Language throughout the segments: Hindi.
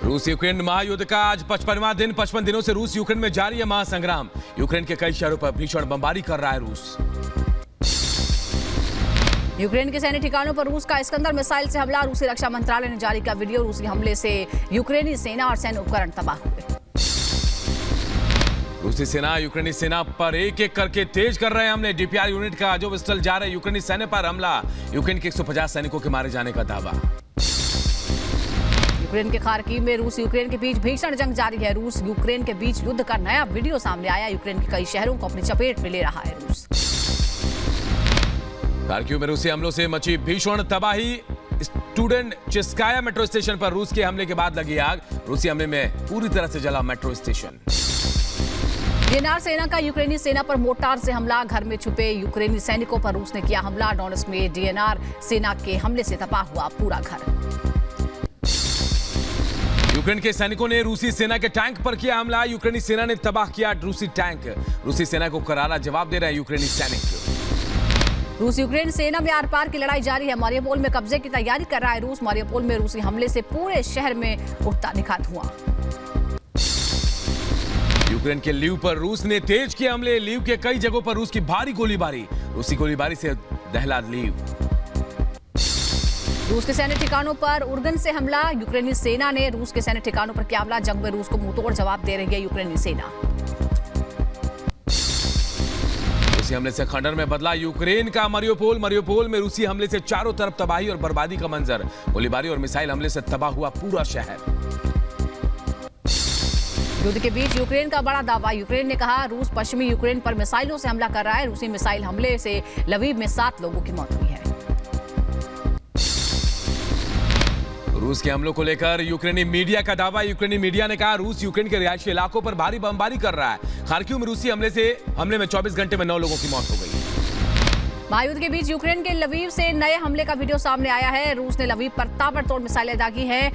रूस यूक्रेन महायुद्ध का आज 55वां दिन। 55 दिनों से रूस यूक्रेन में जारी है महासंग्राम। यूक्रेन के कई शहरों पर भीषण बमबारी कर रहा है रूस। यूक्रेन के सैन्य ठिकानों पर रूस का इस्कंदर मिसाइल से हमला। रूसी रक्षा मंत्रालय ने जारी किया वीडियो। रूसी हमले से यूक्रेनी सेना और सैन्य उपकरण तबाह हुए। रूसी सेना यूक्रेनी सेना पर एक एक करके तेज कर रहे हैं हमले। डीपीआर यूनिट का अजोवस्टल जा रहे यूक्रेनी सैन्य पर हमला। यूक्रेन के 150 सैनिकों के मारे जाने का दावा। यूक्रेन के खार्किव में रूस यूक्रेन के बीच भीषण जंग जारी है। रूस यूक्रेन के बीच युद्ध का नया वीडियो सामने आया। यूक्रेन के कई शहरों को अपनी चपेट में ले रहा है रूस। खार्किव में रूसी हमलों से मची भीषण तबाही। स्टूडेंट चिस्काया मेट्रो स्टेशन पर रूस के हमले के बाद लगी आग। रूसी हमले में पूरी तरह से जला मेट्रो स्टेशन। डीएनआर सेना का यूक्रेनी सेना पर मोर्टार से हमला। घर में छुपे यूक्रेनी सैनिकों पर रूस ने किया हमला। डोनेट्स्क में डीएनआर सेना के हमले से तबाह हुआ पूरा घर। यूक्रेन के सैनिकों ने रूसी सेना के टैंक पर किया हमला। यूक्रेनी सेना ने तबाह किया रूसी टैंक। रूसी सेना को करारा जवाब दे रहे हैं यूक्रेनी सैनिक। रूस यूक्रेन सेना में आर पार की लड़ाई जारी है। मारियोपोल में कब्जे की तैयारी कर रहा है रूस। मारियोपोल में रूसी हमले से पूरे शहर में उठता दिखा धुआं। यूक्रेन के लीव पर रूस ने तेज किए हमले। लीव के कई जगहों पर रूस की भारी गोलीबारी। रूसी गोलीबारी से दहला लीव। रूस के सैन्य ठिकानों पर उर्गन से हमला। यूक्रेनी सेना ने रूस के सैन्य ठिकानों पर किया हमला। जंग में रूस को मुंहतोड़ जवाब दे रही है यूक्रेनी सेना। रूसी हमले से खंडर में बदला यूक्रेन का मारियोपोल। मारियोपोल में रूसी हमले से चारों तरफ तबाही और बर्बादी का मंजर। गोलीबारी और मिसाइल हमले से तबाह हुआ पूरा शहर। युद्ध के बीच यूक्रेन का बड़ा दावा। यूक्रेन ने कहा रूस पश्चिमी यूक्रेन पर मिसाइलों से हमला कर रहा है। रूसी मिसाइल हमले से लवीव में 7 लोगों की मौत हुई है। रूस के हमलों को लेकर यूक्रेनी मीडिया का दावा। यूक्रेनी मीडिया ने कहा रूस यूक्रेन के रिहायशी इलाकों पर भारी बमबारी कर रहा है। खार्किव में रूसी हमले में 24 घंटे में 9 लोगों की मौत हो गई। महायुद्ध के बीच यूक्रेन के लवीव से नए हमले का वीडियो सामने आया है। रूस ने लवीव पर ताबड़तोड़ मिसाइलें दागी है।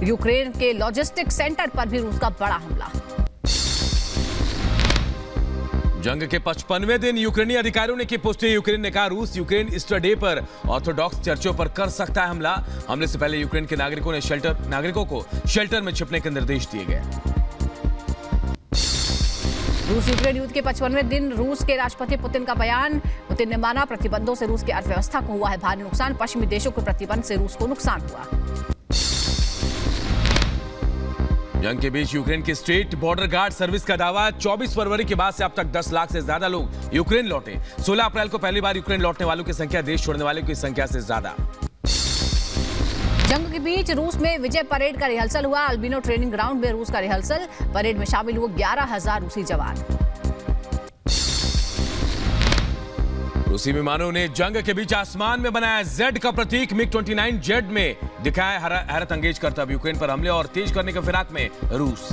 यूक्रेन के लॉजिस्टिक सेंटर पर भी रूस का बड़ा हमला। जंग के 55वें दिन यूक्रेनी अधिकारियों ने की पुष्टि। यूक्रेन ने कहा रूस यूक्रेन ईस्टर डे पर ऑर्थोडॉक्स चर्चों पर कर सकता है हमला। हमले से पहले यूक्रेन के नागरिकों को शेल्टर में छिपने के निर्देश दिए गए। रूस यूक्रेन युद्ध के 55वें दिन रूस के राष्ट्रपति पुतिन का बयान। पुतिन ने माना प्रतिबंधों से रूस की अर्थव्यवस्था को हुआ है भारी नुकसान। पश्चिमी देशों के प्रतिबंध से रूस को नुकसान हुआ। जंग के बीच यूक्रेन की स्टेट बॉर्डर गार्ड सर्विस का दावा। 24 फरवरी के बाद से अब तक 10 लाख से ज्यादा लोग यूक्रेन लौटे। 16 अप्रैल को पहली बार यूक्रेन लौटने वालों की संख्या देश छोड़ने वालों की संख्या से ज्यादा। जंग के बीच रूस में विजय परेड का रिहर्सल हुआ। अल्बिनो ट्रेनिंग ग्राउंड में रूस का रिहर्सल। परेड में शामिल हुए 11,000 रूसी जवान। रूसी विमानों ने जंग के बीच आसमान में बनाया जेड का प्रतीक। मिग-29 जेड में दिखाया हैरत अंगेज करतब। यूक्रेन पर हमले और तेज करने के फिराक में रूस।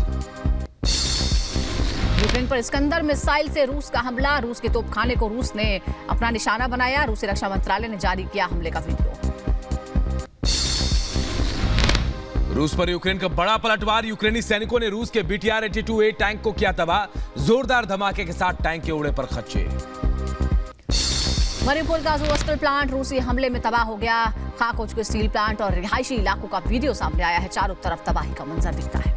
यूक्रेन पर इस्कंदर मिसाइल से रूस का हमला। रूस के तोपखाने को रूस ने अपना निशाना बनाया। रूसी रक्षा मंत्रालय ने जारी किया हमले का वीडियो। रूस पर यूक्रेन का बड़ा पलटवार। यूक्रेनी सैनिकों ने रूस के BTR-82A टैंक को किया तबाह। जोरदार धमाके के साथ टैंक के उड़े पर खच्चे। मारियोपोल का अजोवस्टल प्लांट रूसी हमले में तबाह हो गया। खाक हो चुके स्टील प्लांट और रिहायशी इलाकों का वीडियो सामने आया है। चारों तरफ तबाही का मंजर दिखता है।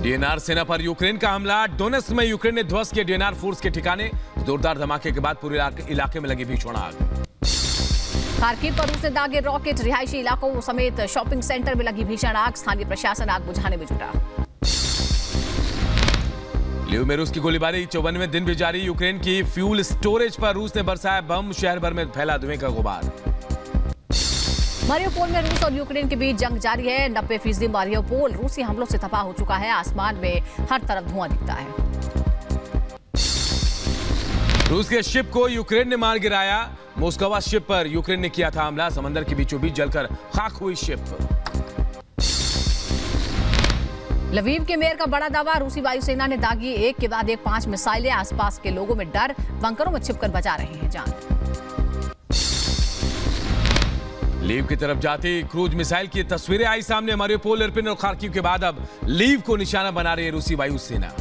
डीएनआर सेना पर यूक्रेन का हमला। डोनेट्स्क में यूक्रेन ने ध्वस्त किए डीएनआर फोर्स के ठिकाने। जोरदार धमाके के बाद पूरे इलाके में लगी भीषण आग। खार्किव पर रूस ने दागे रॉकेट। रिहायशी इलाकों समेत शॉपिंग सेंटर में लगी भीषण आग। स्थानीय प्रशासन आग बुझाने में जुटा। लीव में रूस की गोलीबारी 54वें दिन भी जारी। यूक्रेन की फ्यूल स्टोरेज पर रूस ने बरसाया बम। शहर भर में फैला धुएं का गुबार। मारियोपोल में रूस और यूक्रेन के बीच जंग जारी है। 90% मारियोपोल रूसी हमलों से तबाह हो चुका है। आसमान में हर तरफ धुआं दिखता है। रूस के शिप को यूक्रेन ने मार गिराया। मोस्कवा शिप पर यूक्रेन ने किया था हमला। समंदर के बीचों बीच जलकर खाक हुई शिप। लवीव के मेयर का बड़ा दावा। रूसी वायुसेना ने दागी एक के बाद एक 5 मिसाइलें। आसपास के लोगों में डर। बंकरों में छिपकर बचा रहे हैं जान। लीव की तरफ जाती क्रूज मिसाइल की तस्वीरें आई सामने। मारियोपोल, इरपिन और खार्किव के बाद अब लीव को निशाना बना रही है रूसी वायुसेना।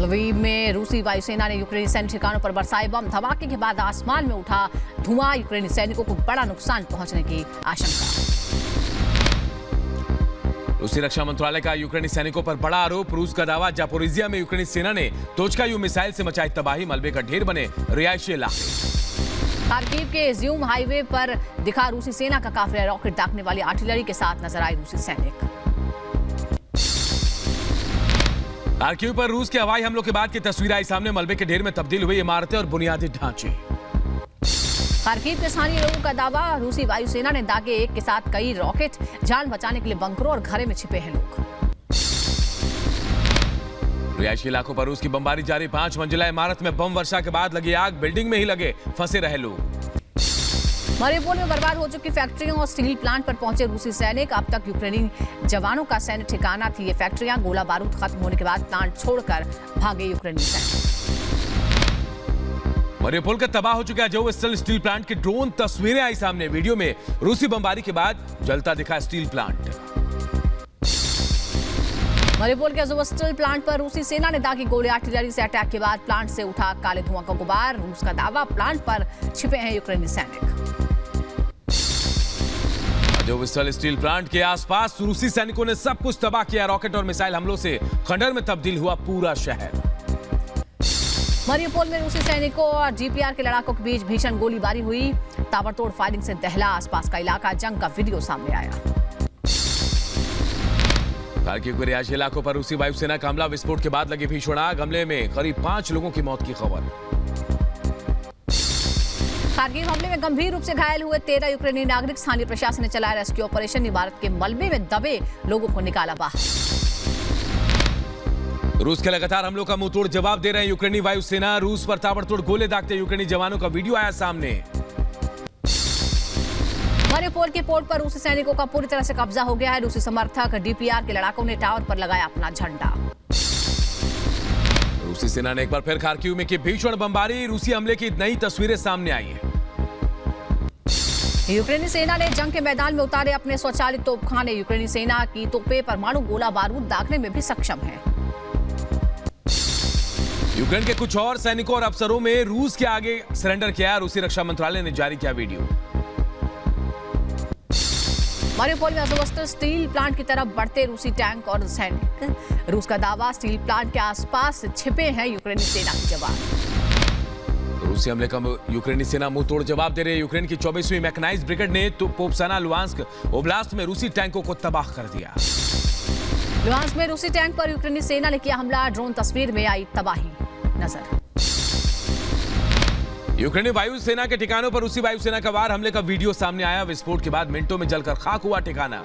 लवीव में रूसी वायुसेना ने यूक्रेनी सैन्य ठिकानों पर बरसाए बम। धमाके के बाद आसमान में उठा धुआं। यूक्रेनी सैनिकों को बड़ा नुकसान पहुंचने की आशंका। रूसी रक्षा मंत्रालय का यूक्रेनी सैनिकों पर बड़ा आरोप। रूस का दावा, जापोरिजिया में यूक्रेनी सेना ने तोचका-यू मिसाइल से मचाई तबाही। मलबे का ढेर बने रिहायशी इलाके। खार्किव के इज्यूम हाईवे पर दिखा रूसी सेना का काफिला। रॉकेट दागने वाली आर्टिलरी के साथ नजर आए रूसी सैनिक। खार्किव पर रूस के हवाई हमलों के बाद की तस्वीर आई सामने। मलबे के ढेर में तब्दील हुई इमारतें और बुनियादी ढांचे। खार्किव के स्थानीय लोगों का दावा, रूसी वायुसेना ने दागे एक के साथ कई रॉकेट। जान बचाने के लिए बंकरों और घरों में छिपे हैं लोग। रिहायशी इलाकों पर रूस की बमबारी जारी। 5 मंजिला इमारत में बम वर्षा के बाद लगी आग। बिल्डिंग में ही लगे फंसे रहे लोग। मारिउपोल में बर्बाद हो चुकी फैक्ट्रियों और स्टील प्लांट पर पहुंचे रूसी सैनिक। अब तक यूक्रेनी जवानों का सैन्य ठिकाना थी ये फैक्ट्रियां। गोला बारूद खत्म होने के बाद प्लांट छोड़कर भागे यूक्रेनी सैनिक। मारिउपोल का तबाह हो चुका अज़ोवस्टल स्टील प्लांट की ड्रोन तस्वीरें आई सामने। वीडियो में रूसी बमबारी के बाद जलता दिखा स्टील प्लांट। मारिउपोल के अज़ोवस्टल प्लांट पर रूसी सेना ने दागी गोले। आर्टिलरी से अटैक के बाद प्लांट से उठा काले धुआं का गुबार। रूस का दावा, प्लांट पर छिपे हैं यूक्रेनी सैनिक। अज़ोवस्टल स्टील प्लांट के आसपास रूसी सैनिकों ने सब कुछ तबाह किया। रॉकेट और मिसाइल हमलों से खंडहर में तब्दील हुआ पूरा शहर। मारिउपोल में रूसी सैनिकों और जीपीआर के लड़ाकों के बीच भीषण गोलीबारी हुई। ताबड़तोड़ फायरिंग से दहला आसपास का इलाका। जंग का वीडियो सामने आया। खार्किव के रिहायशी इलाकों पर रूसी वायुसेना का हमला। विस्फोट के बाद लगी भीषण आग। हमले में करीब 5 लोगों की मौत की खबर। खार्किव हमले में गंभीर रूप से घायल हुए 13 यूक्रेनी नागरिक। स्थानीय प्रशासन ने चलाया रेस्क्यू ऑपरेशन। इमारत के मलबे में दबे लोगों को निकाला बाहर। रूस के लगातार हमलों का मुंहतोड़ जवाब दे रहे हैं यूक्रेनी वायुसेना। रूस पर ताबड़तोड़ गोले दागते यूक्रेनी जवानों का वीडियो आया सामने। मारिउपोल के पोर्ट पर रूसी सैनिकों का पूरी तरह से कब्जा हो गया है। रूसी समर्थक डीपीआर के लड़ाकों ने टावर पर लगाया अपना झंडा। रूसी सेना ने एक बार फिर खार्किव में की भीषण बमबारी। रूसी हमले की नई तस्वीरें सामने आई हैं। यूक्रेनी सेना ने जंग के मैदान में उतारे अपने स्वचालित तोपखाने। यूक्रेनी सेना की तोपें परमाणु गोला बारूद दागने में भी सक्षम है। यूक्रेन के कुछ और सैनिकों और अफसरों में रूस के आगे सरेंडर किया। रूसी रक्षा मंत्रालय ने जारी किया वीडियो। मारिउपोल में अज़ोवस्टल स्टील प्लांट की तरफ बढ़ते रूसी टैंक और सैनिक। रूस का दावा, स्टील प्लांट के आसपास छिपे हैं यूक्रेनी सेना के जवान। रूसी हमले का यूक्रेनी सेना मुंह तोड़ जवाब दे रही है। यूक्रेन की 24वीं मैकेनाइज्ड ब्रिगेड ने तो पोपसाना लुहांस्क ओब्लास्ट में रूसी टैंकों को तबाह कर दिया। लुहांस्क में रूसी टैंक पर यूक्रेनी सेना ने किया हमला। ड्रोन तस्वीर में आई तबाही नजर। यूक्रेनी वायुसेना के ठिकानों पर रूसी वायुसेना का वार। हमले का वीडियो सामने आया। विस्फोट के बाद मिनटों में जलकर खाक हुआ ठिकाना।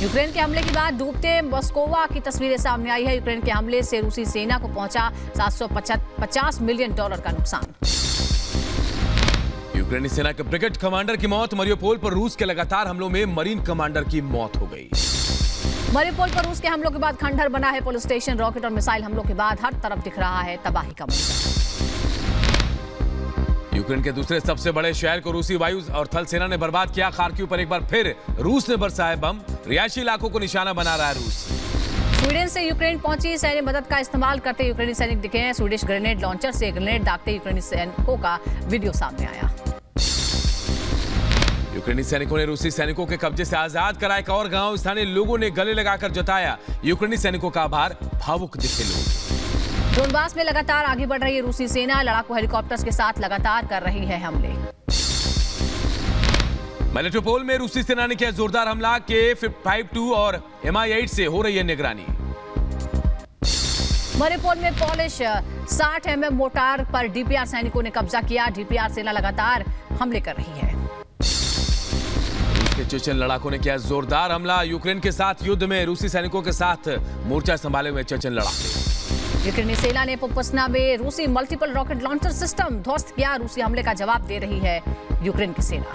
यूक्रेन के हमले के बाद डूबते मॉस्कोवा की तस्वीरें सामने आई है। यूक्रेन के हमले से रूसी सेना को पहुंचा $750 मिलियन का नुकसान। यूक्रेनी सेना के ब्रिगेड कमांडर की मौत। मारिउपोल पर रूस के लगातार हमलों में मरीन कमांडर की मौत हो गई। मारिउपोल पर रूस के हमलों के बाद खंडहर बना है पुलिस स्टेशन। रॉकेट और मिसाइल हमलों के बाद हर तरफ दिख रहा है तबाही का मंजर। यूक्रेन के दूसरे सबसे बड़े शहर को रूसी वायु और थल सेना ने बर्बाद किया। खार्किव पर एक बार फिर रूस ने बरसाए बम। रिहायशी इलाकों को निशाना बना रहा है रूस। स्वीडन से यूक्रेन पहुंची सैन्य मदद का इस्तेमाल करते यूक्रेनी सैनिक दिखे हैं। स्वीडिश ग्रेनेड लॉन्चर से ग्रेनेड दागते यूक्रेनी सैनिकों का वीडियो सामने आया। यूक्रेनी सैनिकों ने रूसी सैनिकों के कब्जे से आजाद कराया एक और गांव। स्थानीय लोगों ने गले लगाकर जताया यूक्रेनी सैनिकों का आभार। भावुक दिखे लोग। डोनबास में लगातार आगे बढ़ रही है रूसी सेना। लड़ाकू हेलीकॉप्टर्स के साथ लगातार कर रही है हमले। मेलिटोपोल में रूसी सेना ने किया जोरदार हमला। K-52 और Mi-8 से हो रही है निगरानी। मारिउपोल में पॉलिश 60 mm मोर्टार पर डीपीआर सैनिकों ने कब्जा किया। डीपीआर सेना लगातार हमले कर रही है। रूस के चेचन लड़ाकों ने किया जोरदार हमला। यूक्रेन के साथ युद्ध में रूसी सैनिकों के साथ मोर्चा संभाले हुए चेचन लड़ाके। यूक्रेनी सेना ने पोपसना में रूसी मल्टीपल रॉकेट लॉन्चर सिस्टम ध्वस्त किया। रूसी हमले का जवाब दे रही है यूक्रेन की सेना।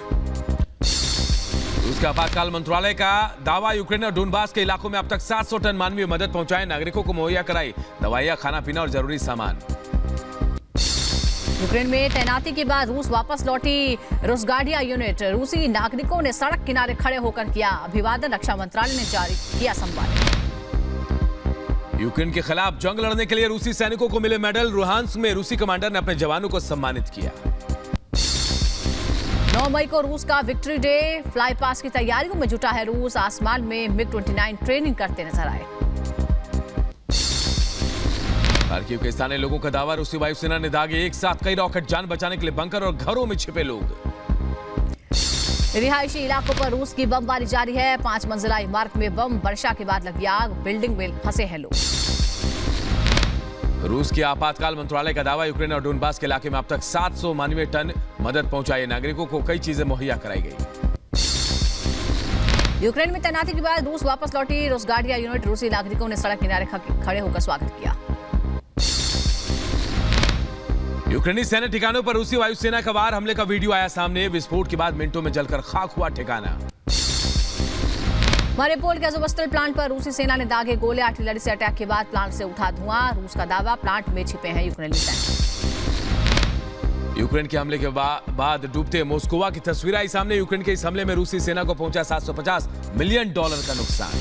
रूस के आपातकाल मंत्रालय का दावा, यूक्रेन और डोनबास के इलाकों में अब तक 700 टन मानवीय मदद पहुंचाए। नागरिकों को मुहैया कराई दवाइयां, खाना पीना और जरूरी सामान। यूक्रेन में तैनाती के बाद रूस वापस लौटी रोसगार्डिया यूनिट। रूसी नागरिकों ने सड़क किनारे खड़े होकर किया अभिवादन। रक्षा मंत्रालय ने जारी किया संवाद। यूक्रेन के खिलाफ जंग लड़ने के लिए रूसी सैनिकों को मिले मेडल। लुहांस्क में रूसी कमांडर ने अपने जवानों को सम्मानित किया। 9 मई को रूस का विक्ट्री डे, फ्लाई पास की तैयारियों में जुटा है रूस। आसमान में मिग-29 ट्रेनिंग करते नजर आए। खार्किव के स्थानीय लोगों का दावा, रूसी वायुसेना ने दागे एक साथ कई रॉकेट, जान बचाने के लिए बंकर और घरों में छिपे लोग। रिहायशी इलाकों पर रूस की बमबारी जारी है। 5 मंजिला इमारत में बम वर्षा के बाद लगी आग, बिल्डिंग में फंसे हैं लोग। रूस के आपातकाल मंत्रालय का दावा, यूक्रेन और डोनबास के इलाके में अब तक 700 मानवीय टन मदद पहुंचाई। नागरिकों को कई चीजें मुहैया कराई गई। यूक्रेन में तैनाती के बाद रूस वापस लौटी रोसगार्डिया यूनिट। रूसी नागरिकों ने सड़क किनारे खड़े होकर स्वागत किया। यूक्रेनी सैन्य ठिकानों पर रूसी वायुसेना का वार हमले का वीडियो आया सामने। विस्फोट के बाद मिनटों में जलकर खाक हुआ ठिकाना। मारिउपोल के अज़ोवस्टल प्लांट पर रूसी सेना ने दागे गोले। आर्टिलरी से अटैक के बाद प्लांट से उठा धुआं। रूस का दावा, प्लांट में छिपे हैं यूक्रेनी सैनिक। यूक्रेन के हमले के बाद डूबते मोस्कोवा की तस्वीर आई सामने। यूक्रेन के इस हमले में रूसी सेना को पहुंचा $750 मिलियन का नुकसान।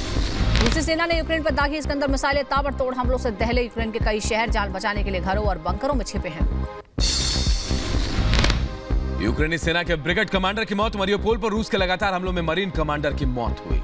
रूसी सेना ने यूक्रेन पर दागी इस्कंदर मिसाइलें। ताबड़तोड़ हमलों से दहले यूक्रेन के कई शहर। जान बचाने के लिए घरों और बंकरों में छिपे हैं लोग। यूक्रेनी सेना के ब्रिगेड कमांडर की मौत। मारिउपोल पर रूस के लगातार हमलों में मरीन कमांडर की मौत हुई।